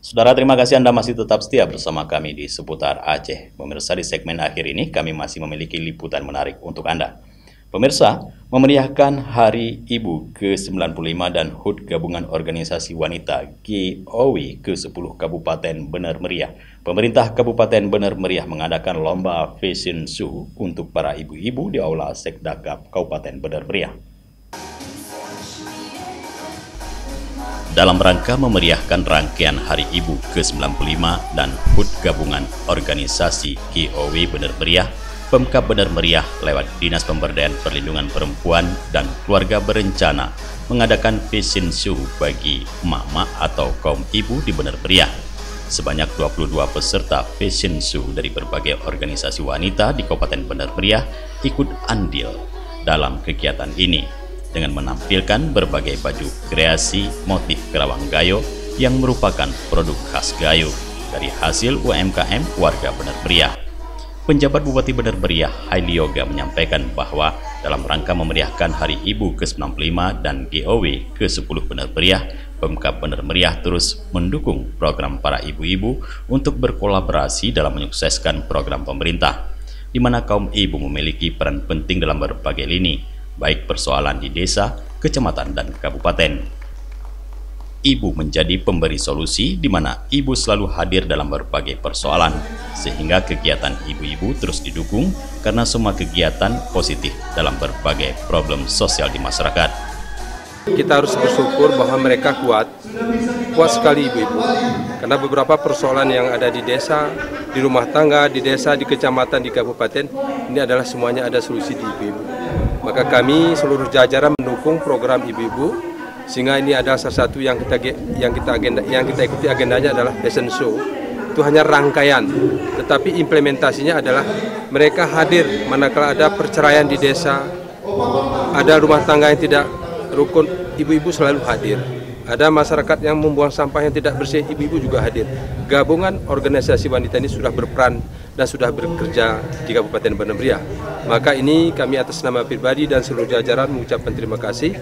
Saudara, terima kasih Anda masih tetap setia bersama kami di Seputar Aceh. Pemirsa, di segmen akhir ini kami masih memiliki liputan menarik untuk Anda. Pemirsa, memeriahkan Hari Ibu ke-95 dan HUT Gabungan Organisasi Wanita GOW ke-10 Kabupaten Bener Meriah. Pemerintah Kabupaten Bener Meriah mengadakan lomba fashion show untuk para ibu-ibu di Aula Sekdagap Kabupaten Bener Meriah. Dalam rangka memeriahkan rangkaian Hari Ibu ke-95 dan HUT Gabungan Organisasi GOW Bener Meriah, Pemkab Bener Meriah lewat Dinas Pemberdayaan Perlindungan Perempuan dan Keluarga berencana mengadakan fashion show bagi emak-emak atau kaum ibu di Bener Meriah. Sebanyak 22 peserta fashion show dari berbagai organisasi wanita di Kabupaten Bener Meriah ikut andil dalam kegiatan ini dengan menampilkan berbagai baju kreasi motif kerawang gayo yang merupakan produk khas gayo dari hasil UMKM warga Bener Meriah. Penjabat Bupati Bener Meriah Haili Yoga menyampaikan bahwa dalam rangka memeriahkan Hari Ibu ke-95 dan GOW ke-10 Bener Meriah, Pemkab Bener Meriah terus mendukung program para ibu-ibu untuk berkolaborasi dalam menyukseskan program pemerintah, di mana kaum ibu memiliki peran penting dalam berbagai lini, baik persoalan di desa, kecamatan, dan kabupaten. Ibu menjadi pemberi solusi di mana ibu selalu hadir dalam berbagai persoalan, sehingga kegiatan ibu-ibu terus didukung karena semua kegiatan positif dalam berbagai problem sosial di masyarakat. Kita harus bersyukur bahwa mereka kuat sekali ibu-ibu, karena beberapa persoalan yang ada di desa, di rumah tangga, di desa, di kecamatan, di kabupaten, ini adalah semuanya ada solusi di ibu-ibu. Maka kami seluruh jajaran mendukung program ibu-ibu, sehingga ini adalah salah satu yang kita ikuti agendanya adalah fashion show. Itu hanya rangkaian, tetapi implementasinya adalah mereka hadir manakala ada perceraian di desa, ada rumah tangga yang tidak rukun, ibu-ibu selalu hadir. Ada masyarakat yang membuang sampah yang tidak bersih, ibu-ibu juga hadir. Gabungan organisasi wanita ini sudah berperan dan sudah bekerja di Kabupaten Bener Meriah. Maka ini kami atas nama pribadi dan seluruh jajaran mengucapkan terima kasih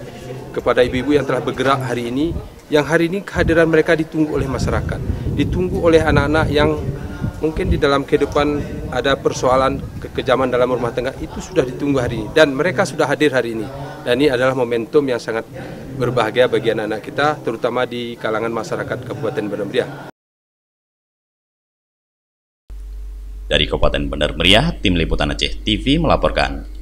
kepada ibu-ibu yang telah bergerak hari ini, yang hari ini kehadiran mereka ditunggu oleh masyarakat, ditunggu oleh anak-anak yang mungkin di dalam kehidupan ada persoalan kekejaman dalam rumah tangga, itu sudah ditunggu hari ini dan mereka sudah hadir hari ini. Dan ini adalah momentum yang sangat berbahagia bagi anak-anak kita, terutama di kalangan masyarakat Kabupaten Bener Meriah. Dari Kabupaten Bener Meriah, Tim Liputan Aceh TV melaporkan.